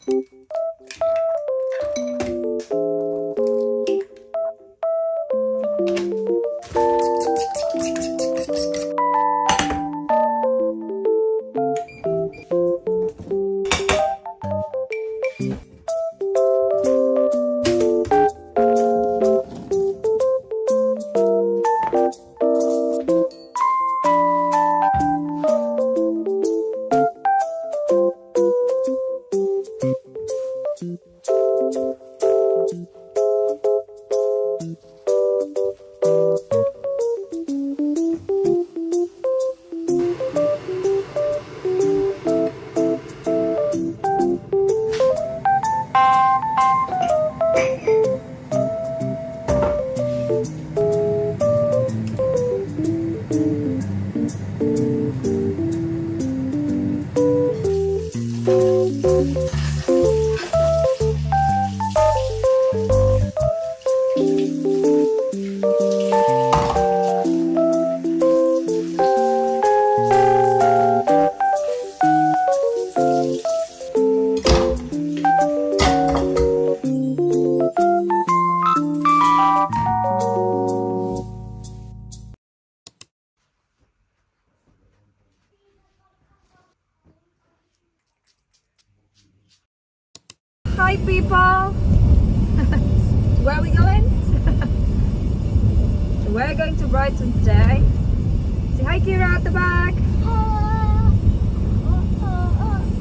Hi people! Where are we going? So we're going to Brighton today. Say hi Kira at the back!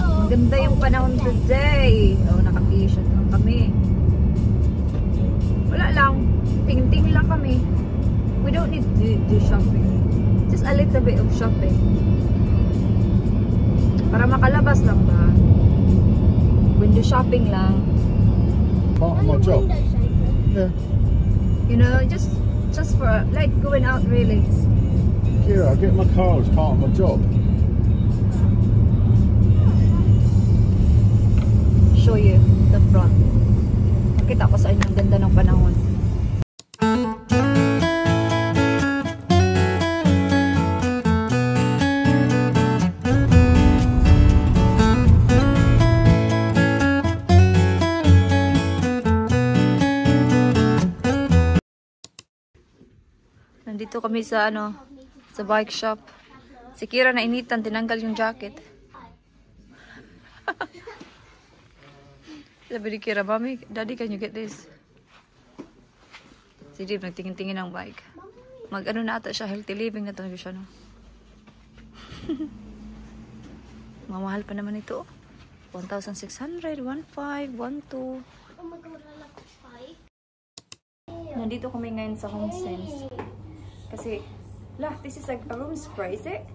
Maganda yung panahon today. Oh, naka-t-shirt lang kami. Wala lang. Ting-ting lang kami. We don't need to do shopping. Just a little bit of shopping. Para makalabas lang ba? Window shopping lang. Part of my job. Yeah. You know, just for like going out really. Kira, I get my car as part of my job. Show you the front. Makita ko sa inyo ang ganda ng panahon. Nandito kami sa sa bike shop. Si Kira na initan, tinanggal yung jacket. Sabi ni Kira, Mami, Daddy, can you get this? Si Dave nagtingin-tingin ng bike. Mag-ano na ata siya, healthy living na talaga siya, no? Mamahal pa naman ito. 1,600, 1,500, 12. Oh my God, I love this bike. Nandito kami ngayon sa HomeSense. Kasi, this is like a room spray, is it?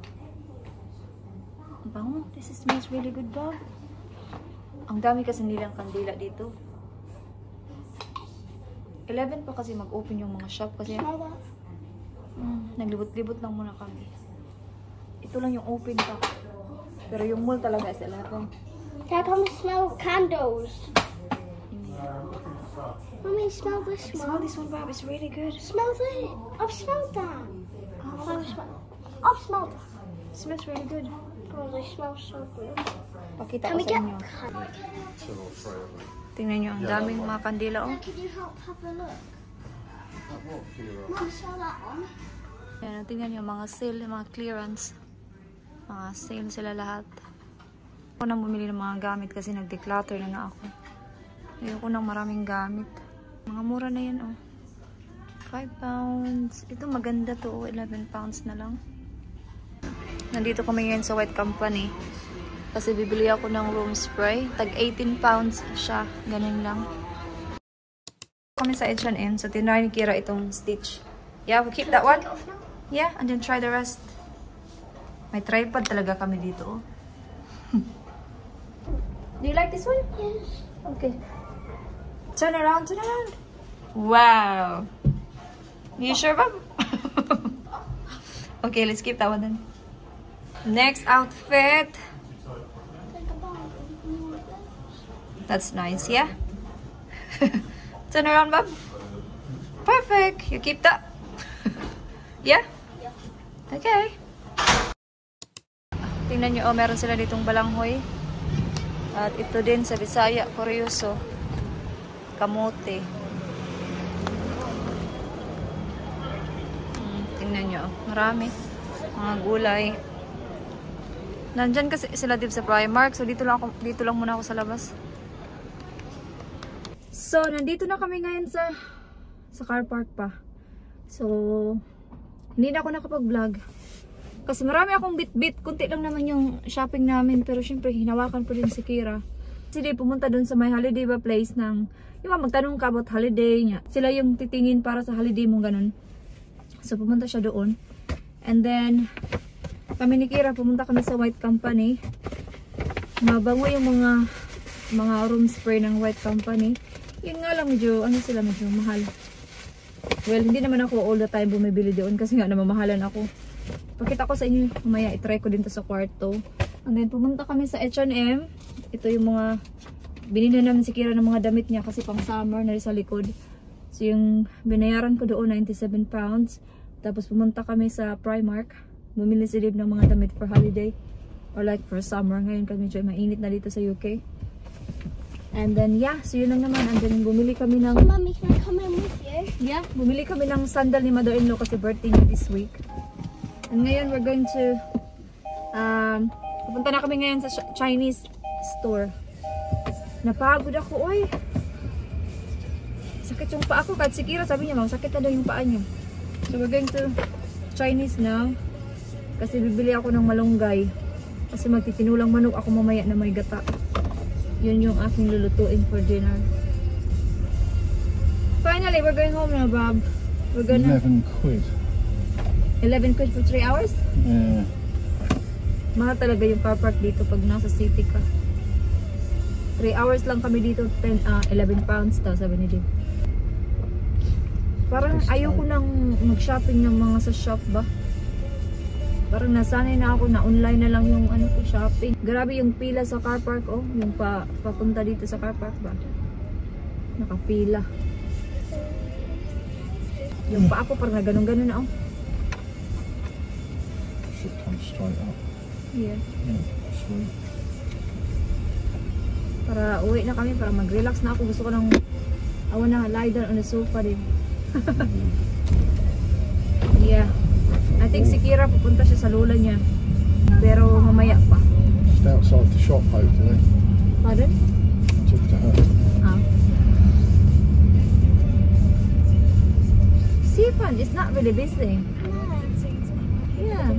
Ang bango. This smells really good, Bob. Ang dami kasi nilang kandila dito. 11 pa kasi mag-open yung mga shop kasi naglibot-libot lang muna kami. Ito lang yung open pa. Pero yung mall talaga is 11. Dad, I smell candles. Mommy, smell this one. Smell this one, Bob. It's really good. Smell it. I've smelled that. I've smelled that. It smells really good. Oh, they smell so good. Pakita Can ko we sa get? inyo. Tingnan nyo, ang daming mga kandila, oh. Can you help have a look? Mom, smell that one. Ayan, tingnan nyo, mga sale, mga clearance. Mga sale sila lahat. Ako nang bumili ng mga gamit kasi nag-declutter na nga ako. Ayoko nang maraming gamit. Mga mura na yan, oh. 5 pounds. Ito maganda to, oh. 11 pounds na lang. Nandito kami ngayon sa White Company. Kasi bibili ako ng room spray. Tag 18 pounds siya. Ganun lang. Kami sa H&M. So, tinry ni Kira itong stitch. Yeah, we keep that one. Yeah, and then try the rest. May tripod talaga kami dito. Do you like this one? Yes. Okay. Turn around, turn around. Wow. You sure, Bob? Okay, let's keep that one then. Next outfit. That's nice, yeah? Turn around, Bob. Perfect. You keep that. Yeah? Okay. Tingnan nyo, oh, meron sila ditong balanghoy. At ito din sa Bisaya, kuryoso. Kamote. Tingnan nyo. Marami. Mga gulay. Nandyan kasi sila dito sa Primark. So dito lang muna ako sa labas. So nandito na kami ngayon sa car park pa. So hindi na ako nakapag-vlog. Kasi marami akong bit-bit. Kunti lang naman yung shopping namin. Pero syempre, hinawakan po din si Kira. Kasi di pumunta dun sa may holiday ba place ng... Yung magtanong ka about holiday niya. Sila yung titingin para sa holiday mo, ganun. So, pumunta siya doon. And then, kami ni Kira, pumunta kami sa White Company. Mabango yung mga room spray ng White Company. Yun nga lang, medyo mahal. Well, hindi naman ako all the time bumibili doon kasi nga namamahalan ako. Pakita ko sa inyo, mamaya itry ko din to sa kwarto. And then pumunta kami sa H&M. Ito yung mga binili namin si Kira ng mga damit niya kasi pang summer na sa likod. So yung binayaran ko doon 97 pounds. Tapos pumunta kami sa Primark. Bumili si Dib ng mga damit for holiday or like for summer. Ngayon kasi medyo mainit na dito sa UK. And then yeah, so yun lang naman. And then bumili kami ng... Mommy, can I come in with you? Yeah, bumili kami ng sandal ni mother-in-law kasi birthday niya this week. And ngayon, we're going to, pupunta na kami ngayon sa Chinese store. Napagod ako, oy. Sakit yung paa ko. Kahit si Kira, sabi niya, sakit na daw yung paa niya. So, we're going to Chinese now. Kasi bibili ako ng malunggay. Kasi magtitinulang manok ako mamaya na may gata. Yun yung aking lulutuin for dinner. Finally, we're going home now, Bob. We're gonna... 11 quid. 11 quid for 3 hours? Yeah. Mahal talaga yung car park dito pag nasa city ka. 3 hours lang kami dito, 11 pounds daw, sabi ni Jim. Parang ayoko nang mag-shopping ng mga sa shop ba? Parang nasanay na ako na online na lang yung ano ko shopping. Grabe yung pila sa car park, oh. Yung papunta dito sa car park ba? Nakapila. Yung pa ako parang ganun-ganun na, oh. Should come straight up. Yeah. Yeah, sweet. Para uwi na kami, para mag-relax na ako. Gusto ko nang I wanna lie down on the sofa din. Yeah. I think si Kira pupunta siya sa lola niya. Pero mamaya pa. Just outside the shop, hopefully. Pardon? Talk to her. Ah. Sifan is not really busy. Yeah.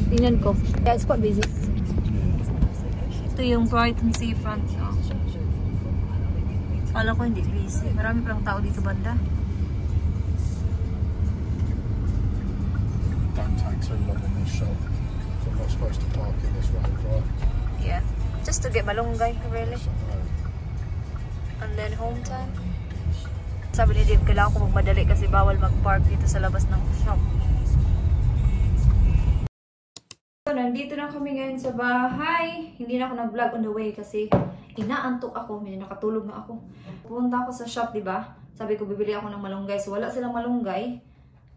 Tingnan ko. Yeah, it's quite busy. Ito yung Brighton Seafront. Oh. Kala ko hindi busy. Marami palang tao dito banda. Don't take too long in this shop. I'm not supposed to park in this road, right? Yeah. Just to get malunggay, really. Yes, I know. And then home time. Sabi ni Dave, kailangan ko magmadali kasi bawal mag-park dito sa labas ng shop. So, nandito na kami ngayon sa bahay. Hindi na ako nag-vlog on the way kasi inaantok ako. Medyo nakatulog na ako. Pupunta ako sa shop, diba? Sabi ko, bibili ako ng malunggay. So, wala silang malunggay.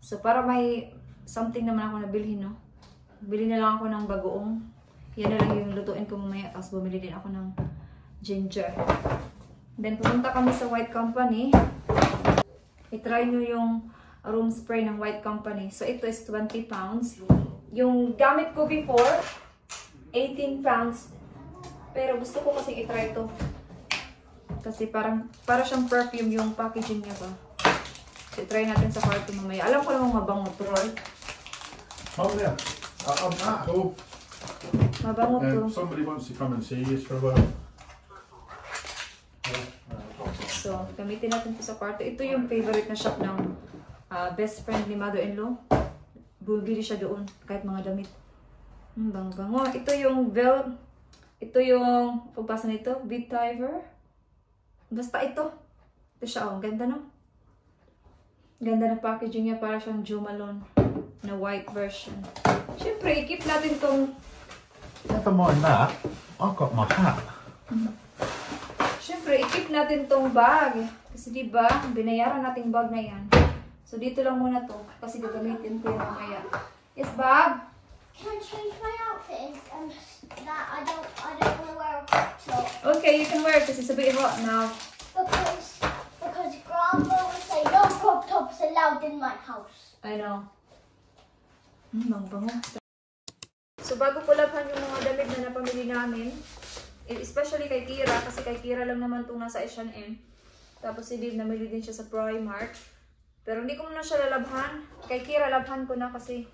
So, para may something naman ako nabilhin, no? Bili na lang ako ng bagoong. Yan na lang yung lutuin ko mamaya. Tapos bumili din ako ng ginger. Then, pupunta kami sa White Company. I-try nyo yung room spray ng White Company. So, ito is 20 pounds. Yung gamit ko before, 18 pounds. Pero gusto ko kasi i-try ito. Kasi para siyang perfume yung packaging niya ba. So, i-try natin sa kwarto mamaya. Alam ko namang mabango to, Roy. Oh, yeah. I'm at home. Mabango to. Somebody wants to come and see you for a while. So, gamitin natin ito sa kwarto. Ito yung favorite na shop ng best friend ni mother-in-law. Bumibili siya doon, kahit mga damit. Bang-bango. Ito yung ito yung, pagpasa nito, Vetiver. Basta ito. Ito siya, oh. Ganda, no? Ganda na packaging niya, para siyang Jo Malone na white version. Siyempre, i-keep natin tong... Never mind that. I've got my hat. Siyempre, i-keep natin tong bag. Kasi diba, binayaran nating bag na yan. So, dito lang muna to. Kasi gagamitin ko yung mamaya. Yes, Bob? Can I change my outfit? That I don't want to wear a So, Okay, you can wear it because it's a bit hot now. because Grandma would say no crop tops allowed in my house. I know. Bango. So bago ko labhan yung mga damit na napamili namin, especially kay Kira, kasi kay Kira lang naman itong nasa H&M. Tapos si Dave namili din siya sa Primark. Pero hindi ko muna siya lalabhan. Kay Kira labhan ko na kasi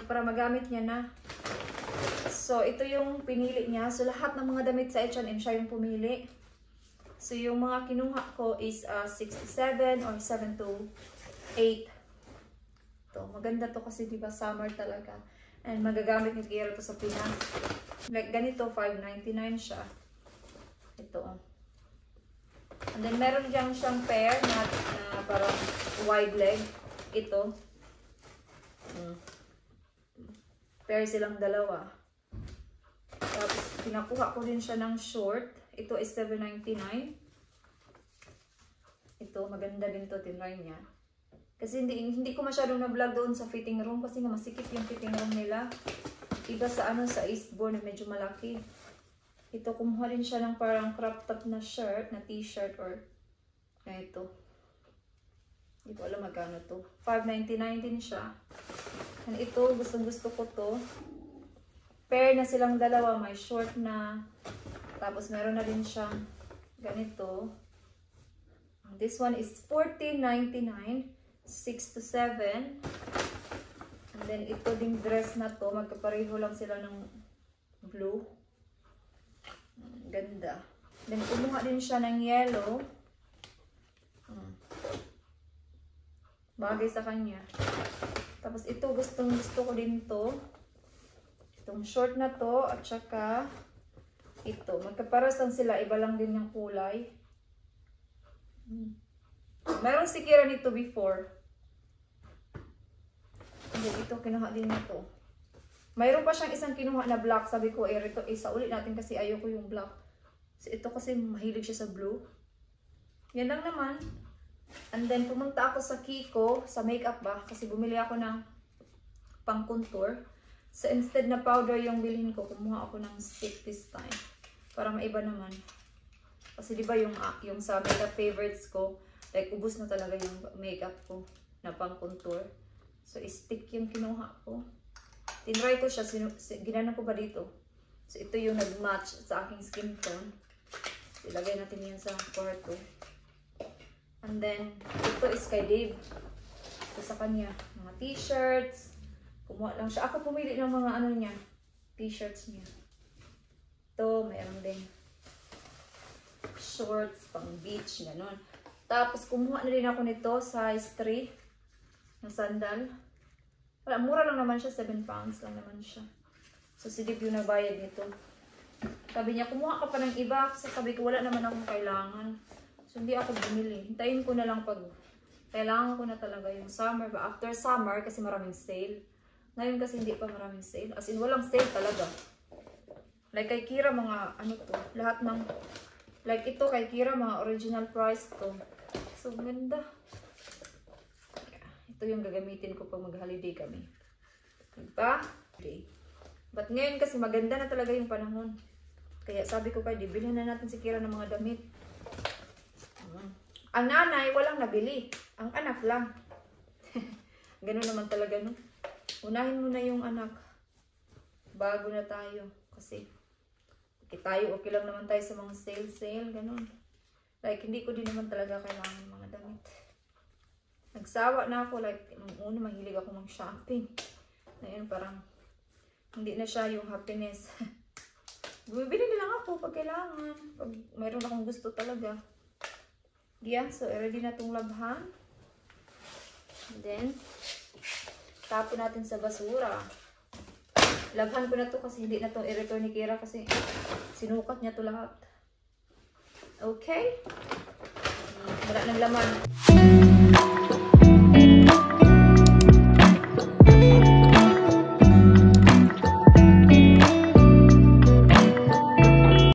para magamit niya na. So ito yung pinili niya. So lahat ng mga damit sa H&M siya yung pumili. So yung mga kinuha ko is 67 or 7 to 8. Maganda to kasi diba summer talaga. And magagamit ni Kira to sa Pinas. Like ganito, $5.99 siya. Ito. And then meron diyang siyang pair na parang wide leg. Ito. Pair silang dalawa. Tapos pinakuha ko din siya ng short. Ito is $7.99. Ito, maganda din to, tinry niya. Kasi hindi ko masyadong na-vlog doon sa fitting room kasi nga masikip yung fitting room nila. Iba sa sa Eastbourne na medyo malaki. Ito, kumuha din siya ng parang crop top na shirt, na t-shirt or ito. Hindi ko alam magkano to. $5.99 din siya. And ito, gusto ko to. Pair na silang dalawa, may short na. Tapos meron na din siyang ganito. This one is $14.99. 6 to 7. And then ito ding dress na to, magkapareho lang sila ng blue. Ganda. Then kumuha din siya ng yellow. Bagay sa kanya. Tapos ito gusto ko din to. Itong short na to at saka ito. Magkaparas lang sila, iba lang din yung kulay. Meron si Kira nito before. And then ito, kinuha din nito. Mayroon pa siyang isang kinuha na black. Sabi ko, ito, isa ulit natin kasi ayoko yung black. So, ito kasi mahilig siya sa blue. Yan lang naman. And then, pumunta ako sa Kiko, sa makeup ba? Kasi bumili ako ng pang contour. So, instead na powder yung bilhin ko, kumuha ako ng stick this time. Para maiba naman. Kasi diba yung sa makeup favorites ko, like, ubus na talaga yung makeup ko na pang contour. So, stick yung kinuha ko. Tinry ko siya. Ginano ko ba dito? So, ito yung nag-match sa aking skin tone. So, ilagay natin yan sa kwarto. And then, ito is kay Dave. Ito sa kanya. Mga t-shirts. Kumuha lang siya. Ako pumili ng mga niya. T-shirts niya. Ito, mayroon din. Shorts, pang beach, gano'n. Tapos, kumuha na din ako nito, size 3. Ng sandal. Wala, mura lang naman siya. 7 pounds lang naman siya. So, si Dib yung nagbayad nito. Sabi niya, kumuha ka pa ng iba. Kasi sabi ko, wala naman akong kailangan. So, hindi ako bumili. Hintayin ko na lang pag kailangan ko na talaga yung summer. But after summer, kasi maraming sale. Ngayon kasi hindi pa maraming sale. As in, walang sale talaga. Like kay Kira, mga to. Lahat ng, like ito kay Kira, mga original price to. So, ganda. Ito yung gagamitin ko pag mag-holiday kami. Diba? But ngayon kasi maganda na talaga yung panahon. Kaya sabi ko kay, bilhin na natin si Kira ng mga damit. Ang nanay, walang nabili. Ang anak lang. Ganun naman talaga, no? Unahin mo na yung anak. Bago na tayo. Kasi, okay lang naman tayo sa mga sale, ganun. Like, hindi ko din naman talaga kailangan ng mga damit. Nagsawa na ako, like, nung una mahilig ako mag-shopping. Ngayon parang, hindi na siya yung happiness. Bumibili na lang ako pag kailangan. Pag mayroon akong gusto talaga. Yeah, so ready na itong labhan. And then, tapon natin sa basura. Labhan ko na to kasi hindi na itong i-return ni Kira kasi sinukat niya to lahat. Okay? Wala ng laman.